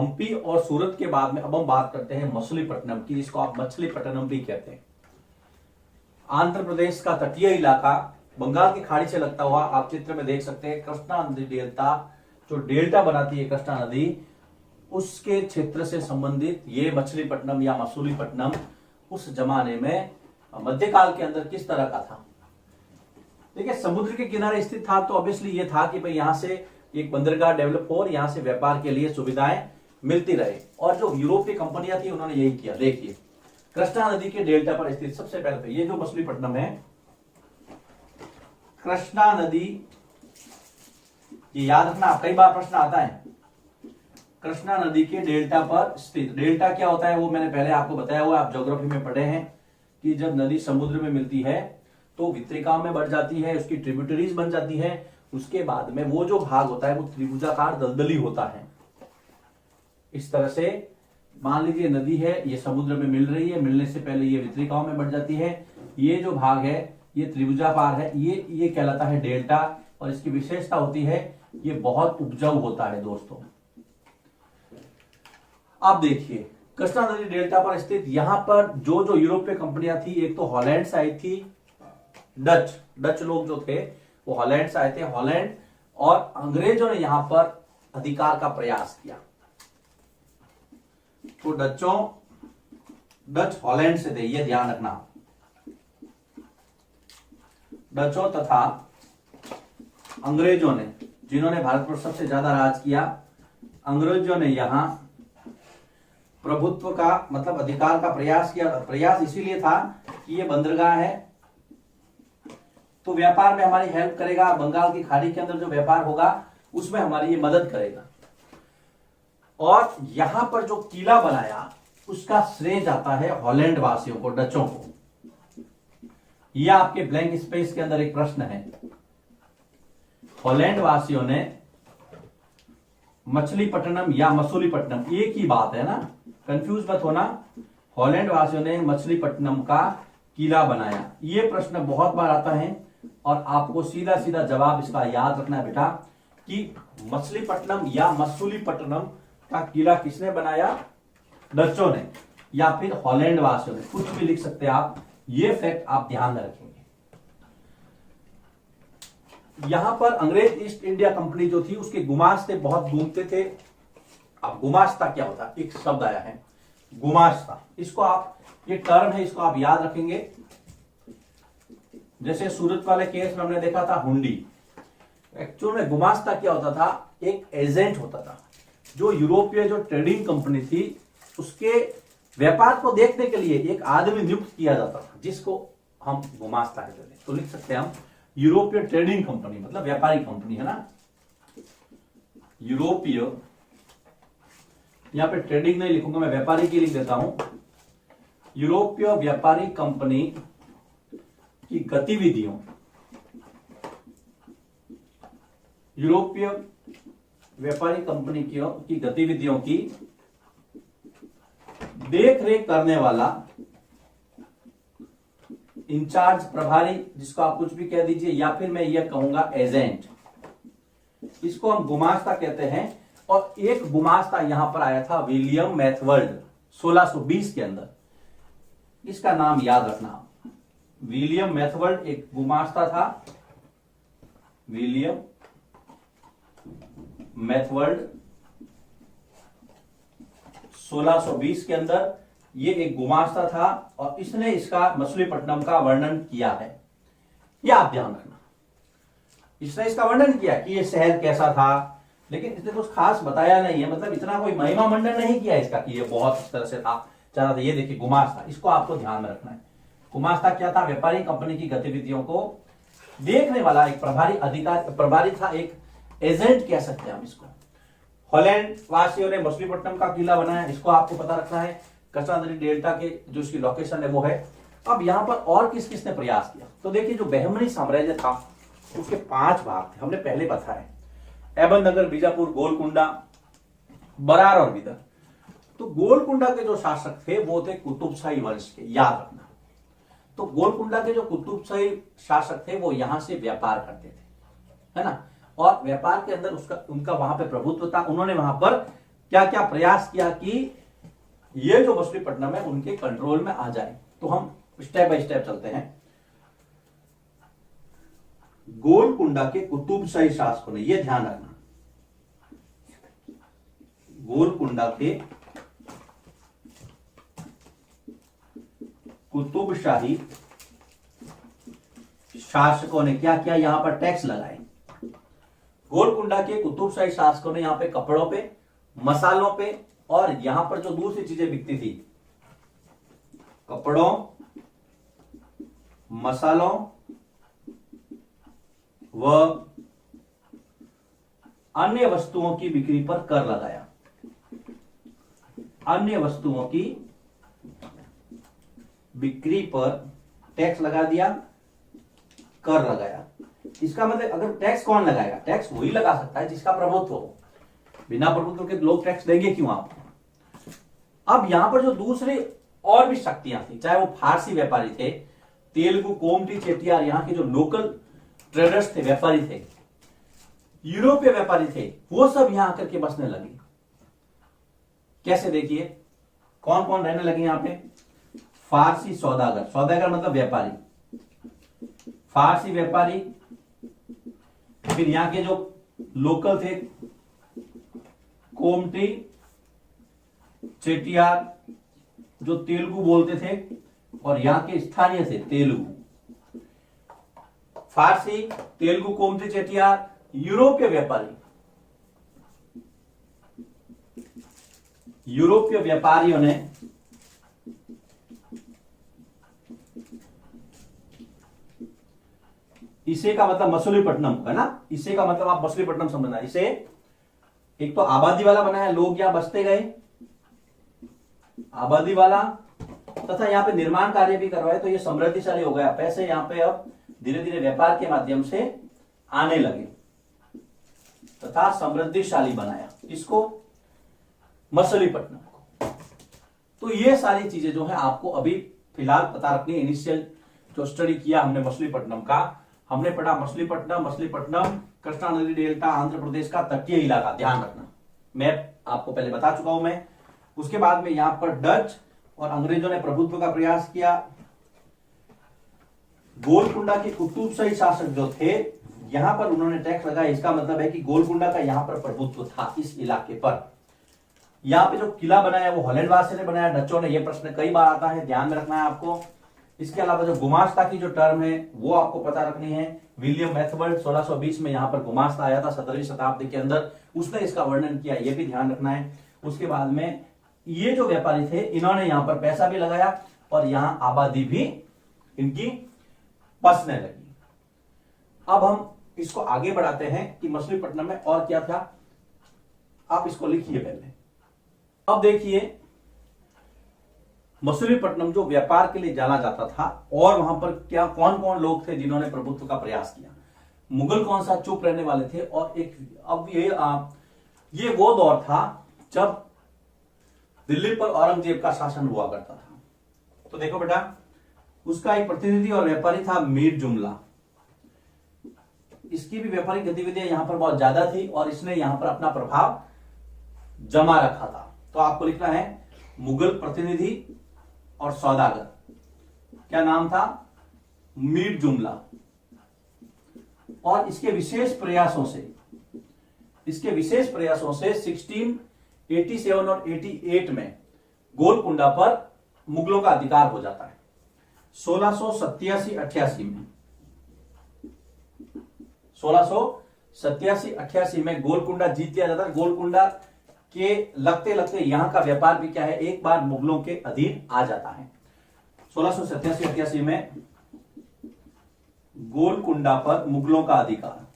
हम्पी और सूरत के बाद में अब हम बात करते हैं मछलीपट्टनम की, जिसको आप मछलीपट्टनम भी कहते हैं। आंध्र प्रदेश का तटीय इलाका, बंगाल की खाड़ी से लगता हुआ, आप चित्र में देख सकते हैं कृष्णा नदी डेल्टा, जो डेल्टा बनाती है कृष्णा नदी, उसके क्षेत्र से संबंधित ये मछलीपट्टनम या मसूलीपट्टनम उस जमाने में मध्यकाल के अंदर किस तरह का था। देखिए, समुद्र के किनारे स्थित था तो ऑब्वियसली ये था कि भाई यहां से एक बंदरगाह डेवलप हो और यहां से व्यापार के लिए सुविधाएं मिलती रहे। और जो यूरोपीय कंपनियां थी उन्होंने यही किया। देखिए, कृष्णा नदी के डेल्टा पर स्थित, सबसे पहले तो ये जो मछलीपट्टनम है, कृष्णा नदी, ये याद रखना, कई बार प्रश्न आता है, कृष्णा नदी के डेल्टा पर स्थित। डेल्टा क्या होता है वो मैंने पहले आपको बताया हुआ, आप ज्योग्राफी में पढ़े हैं कि जब नदी समुद्र में मिलती है तो वितरिकाओं में बढ़ जाती है, उसकी ट्रिब्यूटरीज बन जाती है, उसके बाद में वो जो भाग होता है वो त्रिभुजाकार दलदली होता है। इस तरह से मान लीजिए नदी है, ये समुद्र में मिल रही है, मिलने से पहले ये वितरिकाओं में बढ़ जाती है, ये जो भाग है ये त्रिभुजाकार है, ये कहलाता है डेल्टा। और इसकी विशेषता होती है ये बहुत उपजाऊ होता है दोस्तों। आप देखिए, कृष्णा नदी डेल्टा पर स्थित यहां पर जो जो यूरोपीय कंपनियां थी, एक तो हॉलैंड से आई थी, डच लोग जो थे वो हॉलैंड से आए थे, हॉलैंड, और अंग्रेजों ने यहां पर अधिकार का प्रयास किया। तो डच हॉलैंड से थे, ये ध्यान रखना। डचों तथा अंग्रेजों ने, जिन्होंने भारत पर सबसे ज्यादा राज किया, अंग्रेजों ने यहां प्रभुत्व का मतलब अधिकार का प्रयास किया। प्रयास इसीलिए था कि ये बंदरगाह है तो व्यापार में हमारी हेल्प करेगा, बंगाल की खाड़ी के अंदर जो व्यापार होगा उसमें हमारी ये मदद करेगा। और यहां पर जो किला बनाया उसका श्रेय जाता है हॉलैंड वासियों को, डचों को। यह आपके ब्लैंक स्पेस के अंदर एक प्रश्न है। हॉलैंड वासियों ने मछलीपट्टनम या मसूलीपट्टनम, एक ही बात है ना, कंफ्यूज मत होना। हॉलैंड वासियों ने मछलीपट्टनम का किला बनाया। यह प्रश्न बहुत बार आता है और आपको सीधा सीधा जवाब इसका याद रखना है बेटा कि मछलीपट्टनम या मसूलीपट्टनम का किला किसने बनाया, डचों ने या फिर हॉलैंड वासियों ने, कुछ भी लिख सकते हैं आप। ये फैक्ट आप ध्यान में रखेंगे। यहां पर अंग्रेज ईस्ट इंडिया कंपनी जो थी उसके गुमास्ते बहुत घूमते थे। अब गुमास्ता क्या होता है, एक शब्द आया है गुमास्ता, इसको आप, ये टर्म है, इसको आप याद रखेंगे। जैसे सूरत वाले केस में हमने देखा था हुंडी, एक्चुअल में गुमास्ता क्या होता था, एक एजेंट होता था जो यूरोपीय जो ट्रेडिंग कंपनी थी उसके व्यापार को देखने के लिए एक आदमी नियुक्त किया जाता था, जिसको हम गुमास्ता कहते थे। तो लिख सकते हैं हम यूरोपीय ट्रेडिंग कंपनी, मतलब व्यापारी कंपनी है ना, यूरोपीय, यहां पे ट्रेडिंग नहीं लिखूंगा मैं, व्यापारी की लिख देता हूं। यूरोपीय व्यापारी कंपनी की गतिविधियों, यूरोपीय व्यापारी कंपनी की गतिविधियों की देख रेख करने वाला इंचार्ज, प्रभारी, जिसको आप कुछ भी कह दीजिए, या फिर मैं यह कहूंगा एजेंट, इसको हम गुमास्ता कहते हैं। और एक गुमास्ता यहां पर आया था विलियम मैथवर्ड 1620 के अंदर, इसका नाम याद रखना। विलियम मैथवर्ड एक गुमास्ता था, विलियम मैथवर्ड 1620 के अंदर ये एक गुमास्ता था और इसने इसका मछलीपट्टनम का वर्णन किया है। यह आप ध्यान रखना, इसने इसका वर्णन किया कि ये शहर कैसा था, लेकिन इसने कुछ खास बताया नहीं है, मतलब इतना कोई महिमा मंडन नहीं किया इसका कि ये बहुत इस तरह से था, चाहता था। ये देखिए गुमास्ता, इसको आपको ध्यान में रखना है। गुमास्ता क्या था, व्यापारी कंपनी की गतिविधियों को देखने वाला एक प्रभारी था, एक एजेंट कह सकते हैं हम इसको। हॉलैंड वासियों ने मछलीपट्टनम का किला बनाया, इसको आपको पता रखना है। कृष्णा नदी डेल्टा के जो इसकी लोकेशन है वो है। अब यहां पर और किस किसने प्रयास किया, तो देखिए जो बहमनी साम्राज्य था उसके 5 भाग थे, हमने पहले बताया, अहमदनगर, बीजापुर, गोलकुंडा, बरार और विदर। तो गोलकुंडा के जो शासक थे वो थे कुतुबशाही वंश के, याद रखना। तो गोलकुंडा के जो कुतुबशाही शासक थे वो यहां से व्यापार करते थे, है ना, और व्यापार के अंदर उनका वहां पे प्रभुत्व था। उन्होंने वहां पर क्या क्या प्रयास किया कि ये जो मछलीपट्टनम है उनके कंट्रोल में आ जाए। तो हम स्टेप बाय स्टेप चलते हैं। गोलकुंडा के कुतुबशाही शासकों ने, यह ध्यान रखना, गोलकुंडा के कुतुबशाही शासकों ने क्या किया, यहां पर टैक्स लगाए। गोलकुंडा के कुतुबशाही शासकों ने यहां पे कपड़ों पे, मसालों पे, और यहां पर जो दूसरी चीजें बिकती थी, कपड़ों, मसालों व अन्य वस्तुओं की बिक्री पर कर लगाया। अन्य वस्तुओं की बिक्री पर टैक्स लगा दिया, कर लगाया। इसका मतलब अगर टैक्स कौन लगाएगा, टैक्स वही लगा सकता है जिसका प्रभुत्व हो। बिना प्रभुत्व के लोग टैक्स देंगे क्यों आप? अब यहां पर जो दूसरे और भी शक्तियां थी, चाहे वो फारसी व्यापारी थे, तेलुगु, कोमटी, चेटियार, यहाँ के जो लोकल ट्रेडर्स थे, व्यापारी थे, यूरोपीय व्यापारी थे, वो सब यहां आकर के बसने लगे। कैसे, देखिए कौन कौन रहने लगे यहां पे? फारसी सौदागर, सौदागर मतलब व्यापारी, फारसी व्यापारी, फिर यहां के जो लोकल थे, कोमटी, चेटियार, जो तेलुगु बोलते थे, और यहां के स्थानीय थे तेलुगु। फारसी, तेलुगु, कोमटी, चेटियार, यूरोपीय व्यापारी, यूरोपीय व्यापारियों ने इसे का मतलब मछलीपट्टनम है ना, इसे का मतलब आप मछलीपट्टनम समझना। इसे एक तो आबादी वाला बनाया, लोग यहां बसते गए, आबादी वाला, तथा यहां पे निर्माण कार्य भी करवाए, तो ये समृद्धिशाली हो गया। पैसे यहां पे अब धीरे धीरे व्यापार के माध्यम से आने लगे तथा समृद्धिशाली बनाया। इसको, मछलीपट्टनम को। तो ये सारी चीजें जो है आपको अभी फिलहाल पता रखनी है। इनिशियल जो स्टडी किया हमने मछलीपट्टनम का, हमने पढ़ा मछलीपट्टनम, मछलीपट्टनम कृष्णा नदी डेल्टा, आंध्र प्रदेश का तटीय इलाका, ध्यान रखना। मैप आपको पहले बता चुका हूं मैं। उसके बाद में यहां पर डच और अंग्रेजों ने प्रभुत्व का प्रयास किया। गोलकुंडा के कुतुबशाही शासक जो थे, यहां पर उन्होंने टैक्स लगाया। इसका मतलब है कि गोलकुंडा का यहां पर प्रभुत्व था इस इलाके पर। यहां पे जो किला बनाया वो हॉलैंड वासी ने बनाया, डचों ने। यह प्रश्न कई बार आता है, ध्यान में रखना है आपको। इसके अलावा जो गुमास्ता की जो टर्म है वो आपको पता रखनी है। विलियम मैथवर्ड 1620 में यहां पर गुमास्ता आया था 17वीं शताब्दी के अंदर, उसने इसका वर्णन किया, यह भी ध्यान रखना है। उसके बाद में ये जो व्यापारी थे, इन्होंने यहां पर पैसा भी लगाया और यहां आबादी भी इनकी बसने लगी। अब हम इसको आगे बढ़ाते हैं कि मछलीपट्टनम में और क्या था, आप इसको लिखिए पहले। अब देखिए, मछलीपट्टनम जो व्यापार के लिए जाना जाता था, और वहां पर क्या कौन कौन लोग थे जिन्होंने प्रभुत्व का प्रयास किया। मुगल कौन सा चुप रहने वाले थे, और एक अब ये वो दौर था जब दिल्ली पर औरंगजेब का शासन हुआ करता था। तो देखो बेटा, उसका एक प्रतिनिधि और व्यापारी था मीर जुमला। इसकी भी व्यापारिक गतिविधियां यहां पर बहुत ज्यादा थी और इसने यहां पर अपना प्रभाव जमा रखा था। तो आपको लिखना है मुगल प्रतिनिधि और सौदागर, क्या नाम था? मीर जुमला। और इसके विशेष प्रयासों से 1687 और 88 में गोलकुंडा पर मुगलों का अधिकार हो जाता है। 1687-88 में गोलकुंडा जीत लिया जाता है। गोलकुंडा के लगते लगते यहां का व्यापार भी क्या है, एक बार मुगलों के अधीन आ जाता है। 1687-88 में गोलकुंडा पर मुगलों का अधिकार,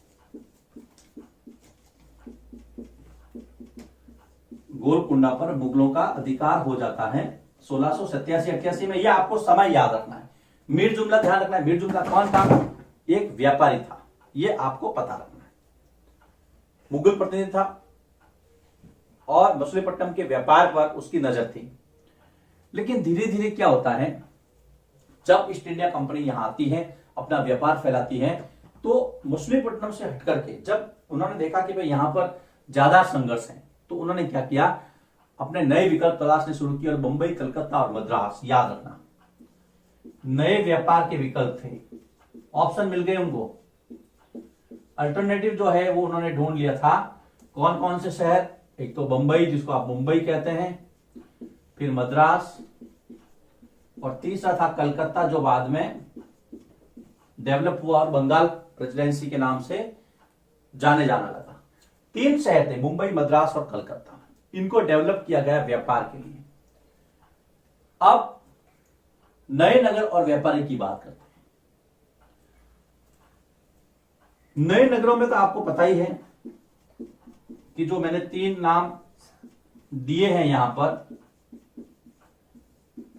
गोलकुंडा पर मुगलों का अधिकार हो जाता है 1687-88 में। यह आपको समय याद रखना है। मीर जुमला ध्यान रखना है, मीर जुमला कौन था? एक व्यापारी था, यह आपको पता रखना है। मुगल प्रतिनिधि था और मछलीपट्टनम के व्यापार पर उसकी नजर थी। लेकिन धीरे धीरे क्या होता है, जब ईस्ट इंडिया कंपनी यहां आती है, अपना व्यापार फैलाती है, तो मछलीपट्टनम से हटकर के जब उन्होंने देखा कि भाई यहां पर ज्यादा संघर्ष है, तो उन्होंने क्या किया, अपने नए विकल्प तलाशने शुरू किए और मुंबई, कलकत्ता और मद्रास, याद रखना नए व्यापार के विकल्प थे, ऑप्शन मिल गए उनको। अल्टरनेटिव जो है वो उन्होंने ढूंढ लिया था। कौन कौन से शहर, एक तो बंबई जिसको आप मुंबई कहते हैं, फिर मद्रास, और तीसरा था कलकत्ता जो बाद में डेवलप हुआ और बंगाल प्रेसिडेंसी के नाम से जाने जाना लगा। 3 शहर थे, मुंबई, मद्रास और कलकत्ता। इनको डेवलप किया गया व्यापार के लिए। अब नए नगर और व्यापारी की बात करते हैं। नए नगरों में तो आपको पता ही है कि जो मैंने 3 नाम दिए हैं यहां पर,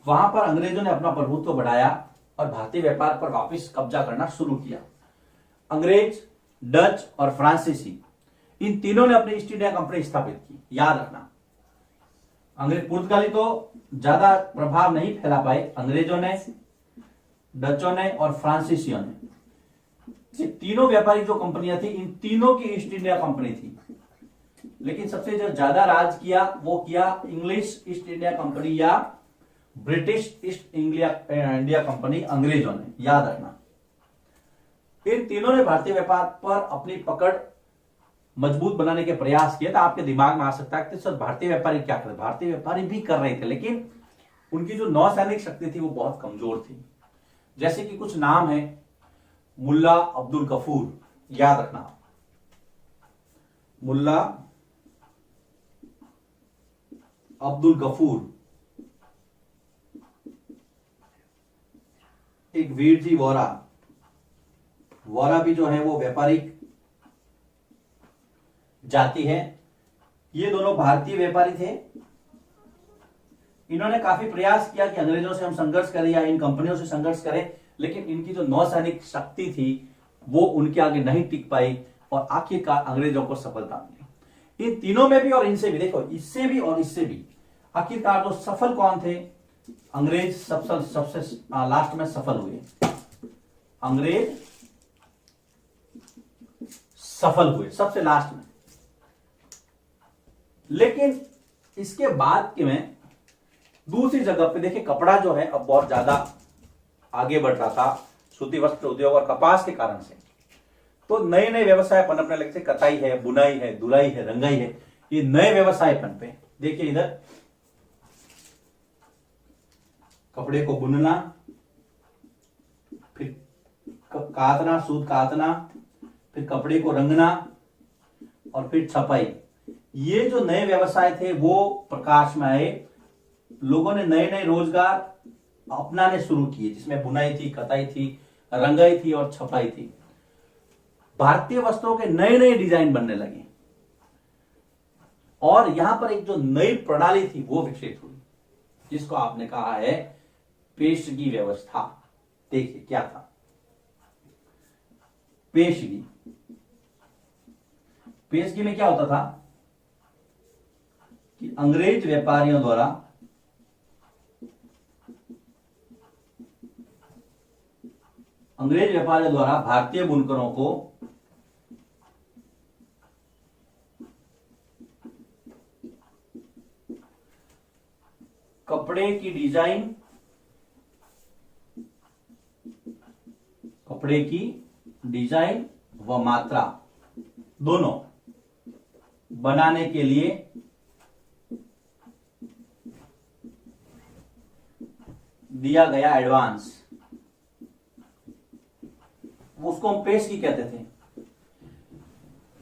वहां पर अंग्रेजों ने अपना प्रभुत्व बढ़ाया और भारतीय व्यापार पर वापस कब्जा करना शुरू किया। अंग्रेज, डच और फ्रांसीसी, इन तीनों ने अपनी ईस्ट इंडिया कंपनी स्थापित की। याद रखना, अंग्रेज, पुर्तगाली तो ज्यादा प्रभाव नहीं फैला पाए, अंग्रेजों ने, डचों ने और फ्रांसीसियों ने। ये तीनों व्यापारिक जो कंपनियां थी, इन तीनों की ईस्ट इंडिया कंपनी थी, लेकिन सबसे जो ज्यादा राज किया वो किया इंग्लिश ईस्ट इंडिया कंपनी या ब्रिटिश ईस्ट इंडिया कंपनी, अंग्रेजों ने। याद रखना, इन तीनों ने भारतीय व्यापार पर अपनी पकड़ मजबूत बनाने के प्रयास किए। तो आपके दिमाग में आ सकता है कि सर भारतीय व्यापारी क्या कर रहे, भारतीय व्यापारी भी कर रहे थे, लेकिन उनकी जो नौसैनिक शक्ति थी वो बहुत कमजोर थी। जैसे कि कुछ नाम है, मुल्ला अब्दुल गफूर, याद रखना, मुल्ला अब्दुल गफूर, एक वीर जी वोरा, वोरा भी जो है वो व्यापारिक जाति है। ये दोनों भारतीय व्यापारी थे। इन्होंने काफी प्रयास किया कि अंग्रेजों से हम संघर्ष करें या इन कंपनियों से संघर्ष करें, लेकिन इनकी जो नौसैनिक शक्ति थी वो उनके आगे नहीं टिक पाई और आखिरकार अंग्रेजों को सफलता मिली। इन तीनों में भी और इनसे भी, देखो इससे भी और इससे भी, आखिरकार जो सफल कौन थे, अंग्रेज सबसे लास्ट में सफल हुए। अंग्रेज सफल हुए सबसे लास्ट में। लेकिन इसके बाद के में दूसरी जगह पे देखिए, कपड़ा जो है अब बहुत ज्यादा आगे बढ़ रहा था सूती वस्त्र उद्योग और कपास के कारण से। तो नए नए व्यवसाय पनपने लगे थे, कताई है, बुनाई है, धुलाई है, रंगाई है, ये नए व्यवसाय पनपे। देखिए इधर कपड़े को बुनना, फिर कातना, सूत कातना, फिर कपड़े को रंगना और फिर छपाई। ये जो नए व्यवसाय थे वो प्रकाश में आए। लोगों ने नए नए रोजगार अपनाने शुरू किए, जिसमें बुनाई थी, कताई थी, रंगाई थी और छपाई थी। भारतीय वस्त्रों के नए नए डिजाइन बनने लगे और यहां पर एक जो नई प्रणाली थी वो विकसित हुई, जिसको आपने कहा है पेशगी व्यवस्था। देखिए क्या था पेशगी। पेशगी में क्या होता था कि अंग्रेज व्यापारियों द्वारा भारतीय बुनकरों को कपड़े की डिजाइन व मात्रा दोनों बनाने के लिए दिया गया एडवांस, उसको हम पेशगी कहते थे।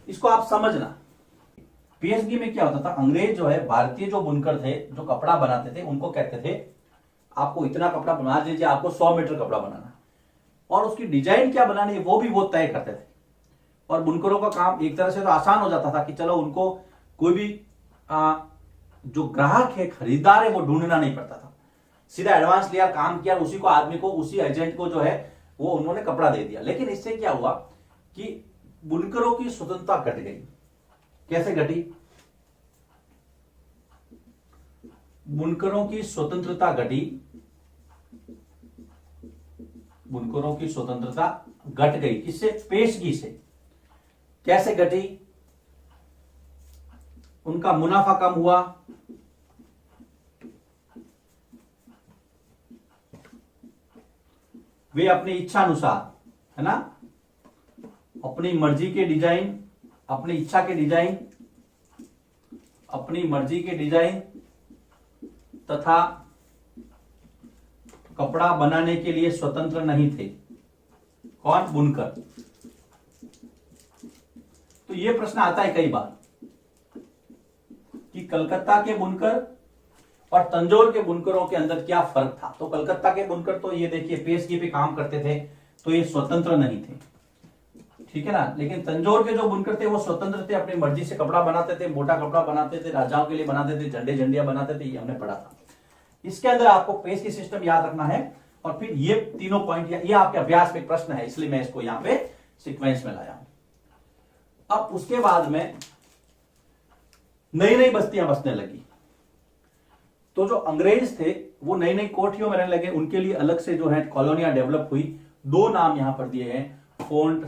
इसको आप समझना, पेशगी में क्या होता था, अंग्रेज जो है भारतीय जो बुनकर थे, जो कपड़ा बनाते थे, उनको कहते थे आपको इतना कपड़ा बना दीजिए, आपको 100 मीटर कपड़ा बनाना, और उसकी डिजाइन क्या बनानी है वो भी वो तय करते थे। और बुनकरों का काम एक तरह से तो आसान हो जाता था कि चलो उनको कोई भी जो ग्राहक है, खरीदार है, वो ढूंढना नहीं पड़ता था। सीधा एडवांस लिया, काम किया, उसी को आदमी को, उसी एजेंट को जो है वो उन्होंने कपड़ा दे दिया। लेकिन इससे क्या हुआ कि बुनकरों की स्वतंत्रता घट गई। कैसे घटी? बुनकरों की स्वतंत्रता घटी, बुनकरों की स्वतंत्रता घट गई। किससे? पेशगी से। कैसे घटी? उनका मुनाफा कम हुआ, वे अपनी इच्छा अनुसार, है ना, अपनी मर्जी के डिजाइन, अपनी इच्छा के डिजाइन, अपनी मर्जी के डिजाइन तथा कपड़ा बनाने के लिए स्वतंत्र नहीं थे। कौन? बुनकर। तो यह प्रश्न आता है कई बार कि कलकत्ता के बुनकर और तंजौर के बुनकरों के अंदर क्या फर्क था। तो कलकत्ता के बुनकर तो ये देखिए पेशगी पे काम करते थे, तो ये स्वतंत्र नहीं थे, ठीक है ना। लेकिन तंजौर के जो बुनकर थे वो स्वतंत्र थे, अपनी मर्जी से कपड़ा बनाते थे, मोटा कपड़ा बनाते थे, राजाओं के लिए बनाते थे, झंडे झंडियां बनाते थे, ये हमने पढ़ा था। इसके अंदर आपको पेशगी सिस्टम याद रखना है, और फिर ये तीनों पॉइंट, ये आपके अभ्यास में प्रश्न है, इसलिए मैं इसको यहां पे सीक्वेंस में लाया हूं। अब उसके बाद में नई नई बस्तियां बसने लगी, तो जो अंग्रेज थे वो नई नई कोठियों में रहने लगे, उनके लिए अलग से जो है कॉलोनियां डेवलप हुई। दो नाम यहां पर दिए हैं, फोर्ट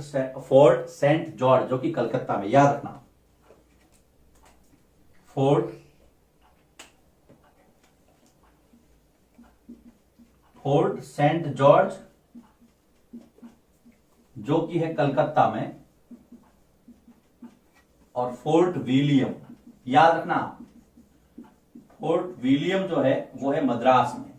सेंट जॉर्ज जो कि कलकत्ता में, याद रखना, फोर्ट सेंट जॉर्ज जो कि है कलकत्ता में, और फोर्ट विलियम, याद रखना, फोर्ट विलियम जो है वो है मद्रास में।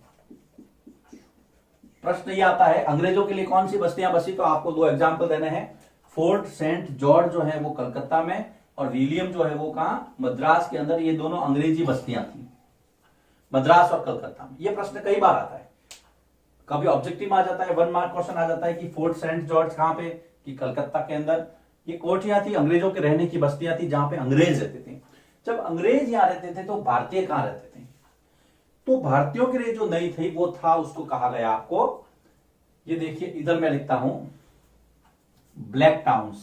प्रश्न ये आता है अंग्रेजों के लिए कौन सी बस्तियां बसी, तो आपको दो एग्जांपल देने हैं। फोर्ट सेंट जॉर्ज जो है वो कलकत्ता में, और विलियम जो है वो कहां? मद्रास के अंदर। ये दोनों अंग्रेजी बस्तियां थी, मद्रास और कलकत्ता में। ये प्रश्न कई बार आता है, कभी ऑब्जेक्टिव आ जाता है, 1 मार्क क्वेश्चन आ जाता है कि फोर्ट सेंट जॉर्ज कहां पे, कि कलकत्ता के अंदर। ये कोठियां थी, अंग्रेजों के रहने की बस्तियां थी जहां पे अंग्रेज रहते थे। जब अंग्रेज यहां रहते थे तो भारतीय कहां रहते थे, तो भारतीयों के लिए जो नई थी वो था, उसको कहा गया आपको, ये देखिए इधर मैं लिखता हूं, ब्लैक टाउन्स।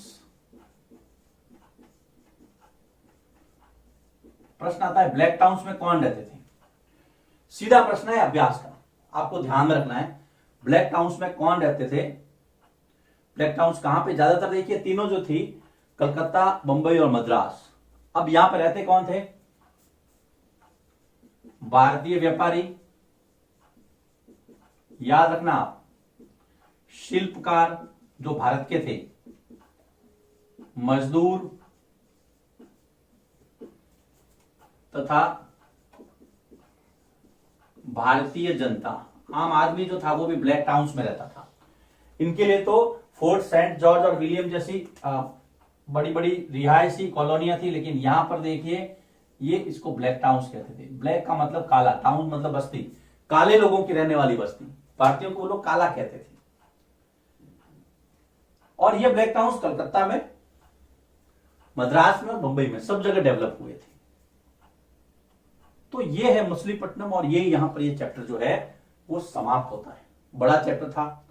प्रश्न आता है ब्लैक टाउन्स में कौन रहते थे, सीधा प्रश्न है अभ्यास का, आपको ध्यान में रखना है। ब्लैक टाउन्स में कौन रहते थे, ब्लैक टाउन्स कहां पे? ज्यादातर देखिए तीनों जो थी, कलकत्ता, बंबई और मद्रास। अब यहां पर रहते कौन थे? भारतीय व्यापारी, याद रखना आप, शिल्पकार जो भारत के थे, मजदूर तथा भारतीय जनता, आम आदमी जो था वो भी ब्लैक टाउन्स में रहता था। इनके लिए तो फोर्ट सेंट जॉर्ज और विलियम जैसी बड़ी बड़ी रिहायशी कॉलोनियां थी, लेकिन यहां पर देखिए ये इसको ब्लैक टाउन्स कहते थे। ब्लैक का मतलब काला, टाउन मतलब बस्ती, काले लोगों की रहने वाली बस्ती, भारतीयों को वो लोग काला कहते थे। और ये ब्लैक टाउन्स कलकत्ता में, मद्रास में और मुंबई में सब जगह डेवलप हुए थे। तो ये है मछलीपट्टनम, और ये यहां पर ये चैप्टर जो है वो समाप्त होता है। बड़ा चैप्टर था,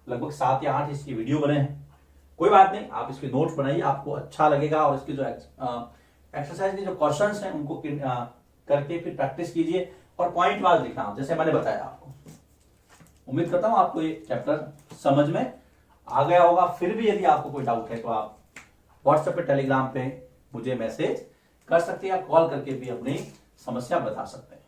लगभग 7 या 8 इसकी वीडियो बने हैं। कोई बात नहीं, आप इसके नोट्स बनाइए, आपको अच्छा लगेगा, और इसके जो एक्सरसाइज के जो क्वेश्चंस हैं उनको करके फिर प्रैक्टिस कीजिए, और पॉइंट वाइज लिखना, जैसे मैंने बताया आपको। उम्मीद करता हूं आपको ये चैप्टर समझ में आ गया होगा। फिर भी यदि आपको कोई डाउट है तो आप व्हाट्सएप पे, टेलीग्राम पे मुझे मैसेज कर सकते हैं, या कॉल करके भी अपनी समस्या बता सकते हैं।